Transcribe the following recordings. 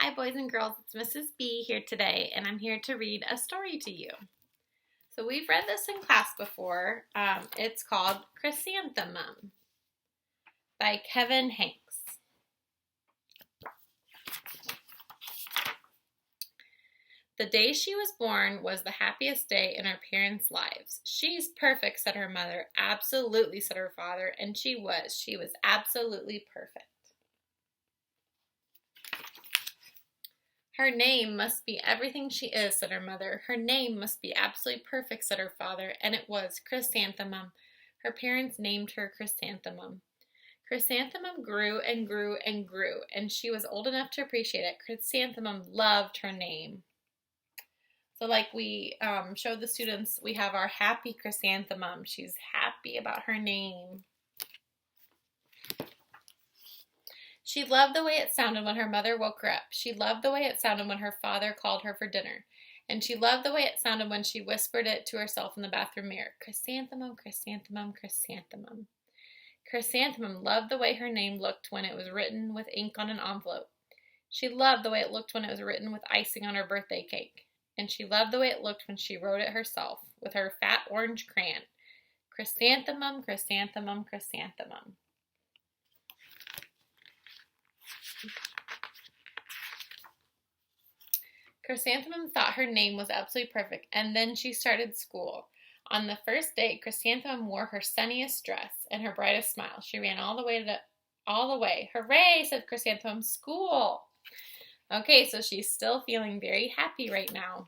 Hi, boys and girls. It's Mrs. B here today, and I'm here to read a story to you. So we've read this in class before. It's called Chrysanthemum by Kevin Henkes. The day she was born was the happiest day in her parents' lives. She's perfect, said her mother. Absolutely, said her father, and she was. She was absolutely perfect. Her name must be everything she is, said her mother. Her name must be absolutely perfect, said her father, and it was Chrysanthemum. Her parents named her Chrysanthemum. Chrysanthemum grew and grew and grew, and she was old enough to appreciate it. Chrysanthemum loved her name. So like we showed the students, we have our happy Chrysanthemum. She's happy about her name. She loved the way it sounded when her mother woke her up. She loved the way it sounded when her father called her for dinner. And she loved the way it sounded when she whispered it to herself in the bathroom mirror. Chrysanthemum, chrysanthemum, chrysanthemum. Chrysanthemum loved the way her name looked when it was written with ink on an envelope. She loved the way it looked when it was written with icing on her birthday cake. And she loved the way it looked when she wrote it herself with her fat orange crayon. Chrysanthemum, chrysanthemum, chrysanthemum. Chrysanthemum thought her name was absolutely perfect, and then she started school. On the first day, Chrysanthemum wore her sunniest dress and her brightest smile. She ran all the way. Hooray, said Chrysanthemum, school! Okay, so she's still feeling very happy right now.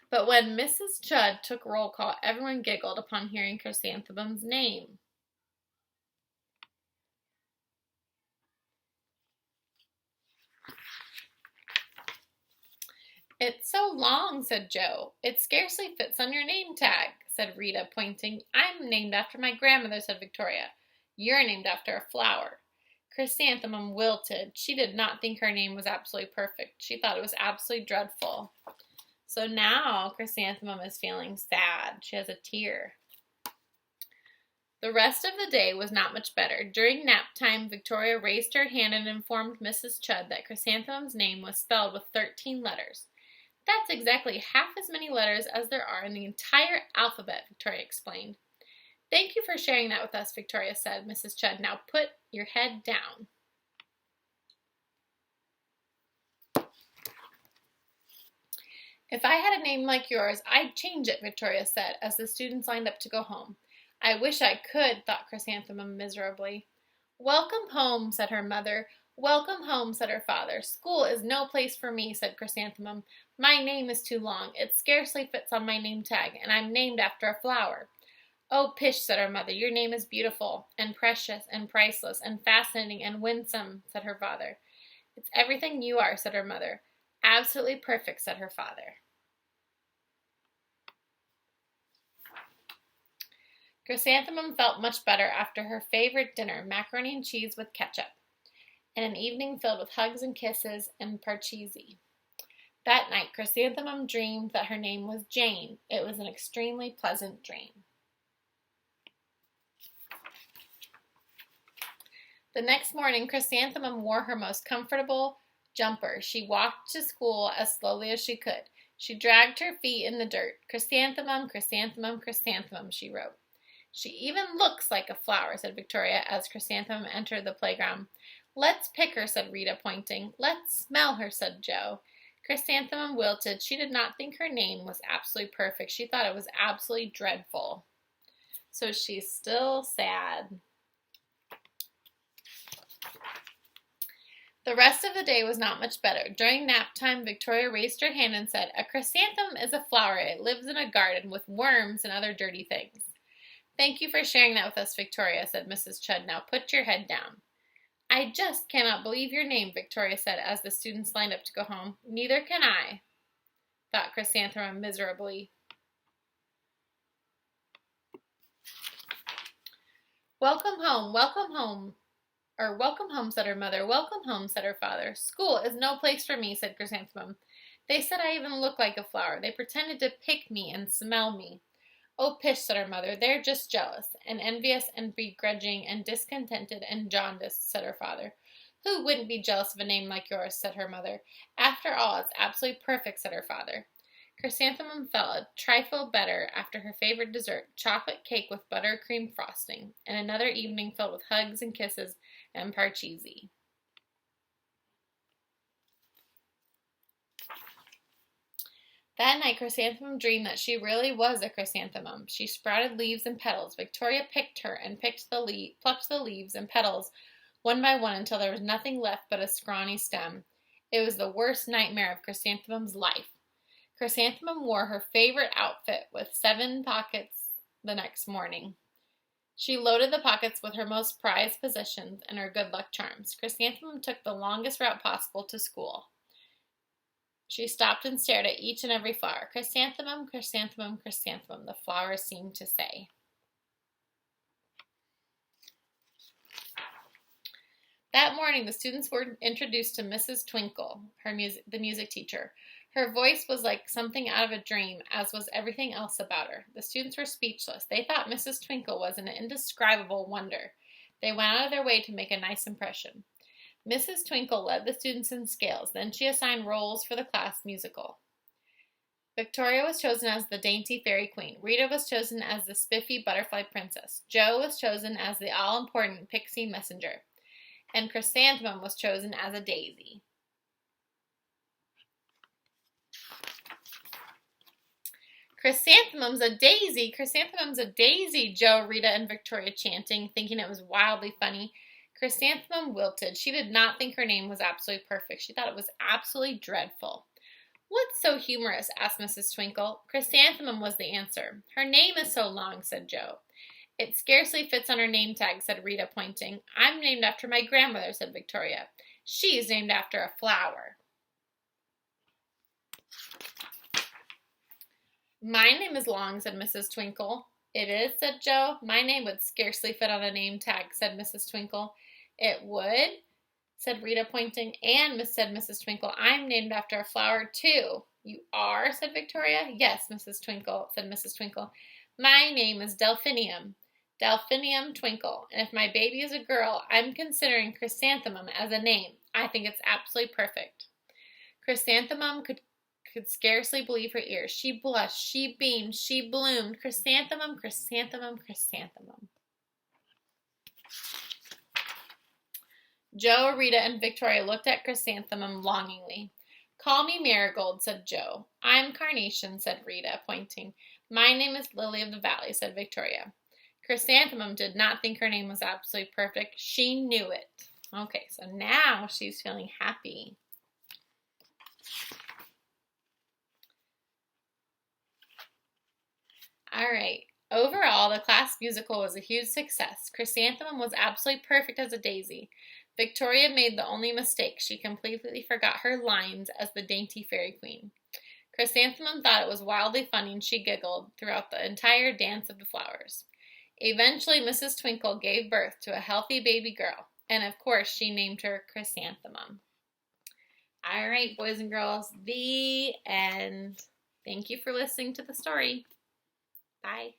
But when Mrs. Chudd took roll call, everyone giggled upon hearing Chrysanthemum's name. It's so long, said Joe. It scarcely fits on your name tag, said Rita, pointing. I'm named after my grandmother, said Victoria. You're named after a flower. Chrysanthemum wilted. She did not think her name was absolutely perfect. She thought it was absolutely dreadful. So now Chrysanthemum is feeling sad. She has a tear. The rest of the day was not much better. During nap time, Victoria raised her hand and informed Mrs. Chudd that Chrysanthemum's name was spelled with 13 letters. That's exactly half as many letters as there are in the entire alphabet, Victoria explained. Thank you for sharing that with us, Victoria said. Mrs. Chudd, now put your head down. If I had a name like yours, I'd change it, Victoria said, as the students lined up to go home. I wish I could, thought Chrysanthemum miserably. Welcome home, said her mother. Welcome home, said her father. School is no place for me, said Chrysanthemum. My name is too long. It scarcely fits on my name tag, and I'm named after a flower. Oh, pish, said her mother. Your name is beautiful, and precious, and priceless, and fascinating, and winsome, said her father. It's everything you are, said her mother. Absolutely perfect, said her father. Chrysanthemum felt much better after her favorite dinner, macaroni and cheese with ketchup, and an evening filled with hugs and kisses and parcheesi. That night, Chrysanthemum dreamed that her name was Jane. It was an extremely pleasant dream. The next morning, Chrysanthemum wore her most comfortable jumper. She walked to school as slowly as she could. She dragged her feet in the dirt. Chrysanthemum, chrysanthemum, chrysanthemum, she wrote. She even looks like a flower, said Victoria as Chrysanthemum entered the playground. Let's pick her, said Rita, pointing. Let's smell her, said Joe. Chrysanthemum wilted. She did not think her name was absolutely perfect. She thought it was absolutely dreadful. So she's still sad. The rest of the day was not much better. During nap time, Victoria raised her hand and said, A chrysanthemum is a flower. It lives in a garden with worms and other dirty things. Thank you for sharing that with us, Victoria, said Mrs. Chudd. Now put your head down. I just cannot believe your name, Victoria said as the students lined up to go home. Neither can I, thought Chrysanthemum miserably. Welcome home, welcome home. Welcome home, said her mother. Welcome home, said her father. School is no place for me, said Chrysanthemum. They said I even looked like a flower. They pretended to pick me and smell me. Oh, pish, said her mother. They're just jealous, and envious, and begrudging, and discontented, and jaundiced, said her father. Who wouldn't be jealous of a name like yours, said her mother. After all, it's absolutely perfect, said her father. Chrysanthemum felt a trifle better after her favorite dessert, chocolate cake with buttercream frosting, and another evening filled with hugs and kisses and parcheesi. That night, Chrysanthemum dreamed that she really was a chrysanthemum. She sprouted leaves and petals. Victoria picked her and plucked the leaves and petals one by one until there was nothing left but a scrawny stem. It was the worst nightmare of Chrysanthemum's life. Chrysanthemum wore her favorite outfit with 7 pockets the next morning. She loaded the pockets with her most prized possessions and her good luck charms. Chrysanthemum took the longest route possible to school. She stopped and stared at each and every flower. Chrysanthemum, chrysanthemum, chrysanthemum, the flowers seemed to say. That morning, the students were introduced to Mrs. Twinkle, the music teacher. Her voice was like something out of a dream, as was everything else about her. The students were speechless. They thought Mrs. Twinkle was an indescribable wonder. They went out of their way to make a nice impression. Mrs. Twinkle led the students in scales. Then she assigned roles for the class musical. Victoria was chosen as the dainty fairy queen. Rita was chosen as the spiffy butterfly princess. Jo was chosen as the all-important pixie messenger. And Chrysanthemum was chosen as a daisy. Chrysanthemum's a daisy! Chrysanthemum's a daisy! Jo, Rita, and Victoria chanting, thinking it was wildly funny. Chrysanthemum wilted. She did not think her name was absolutely perfect. She thought it was absolutely dreadful. What's so humorous? Asked Mrs. Twinkle. Chrysanthemum was the answer. Her name is so long, said Jo. It scarcely fits on her name tag, said Rita, pointing. I'm named after my grandmother, said Victoria. She's named after a flower. My name is long, said Mrs. Twinkle. It is, said Jo. My name would scarcely fit on a name tag, said Mrs. Twinkle. It would, said Rita, pointing. And, said Mrs. Twinkle, I'm named after a flower, too. You are, said Victoria. Yes, Mrs. Twinkle, said Mrs. Twinkle. My name is Delphinium. Delphinium Twinkle. And if my baby is a girl, I'm considering Chrysanthemum as a name. I think it's absolutely perfect. Chrysanthemum could scarcely believe her ears. She blushed, she beamed, she bloomed. Chrysanthemum, chrysanthemum, chrysanthemum. Jo, Rita, and Victoria looked at Chrysanthemum longingly. Call me Marigold, said Jo. I'm Carnation, said Rita, pointing. My name is Lily of the Valley, said Victoria. Chrysanthemum did not think her name was absolutely perfect. She knew it. Okay, so now she's feeling happy. All right. Overall, the class musical was a huge success. Chrysanthemum was absolutely perfect as a daisy. Victoria made the only mistake. She completely forgot her lines as the dainty fairy queen. Chrysanthemum thought it was wildly funny and she giggled throughout the entire dance of the flowers. Eventually, Mrs. Twinkle gave birth to a healthy baby girl, and of course, she named her Chrysanthemum. All right, boys and girls, the end. Thank you for listening to the story. Bye.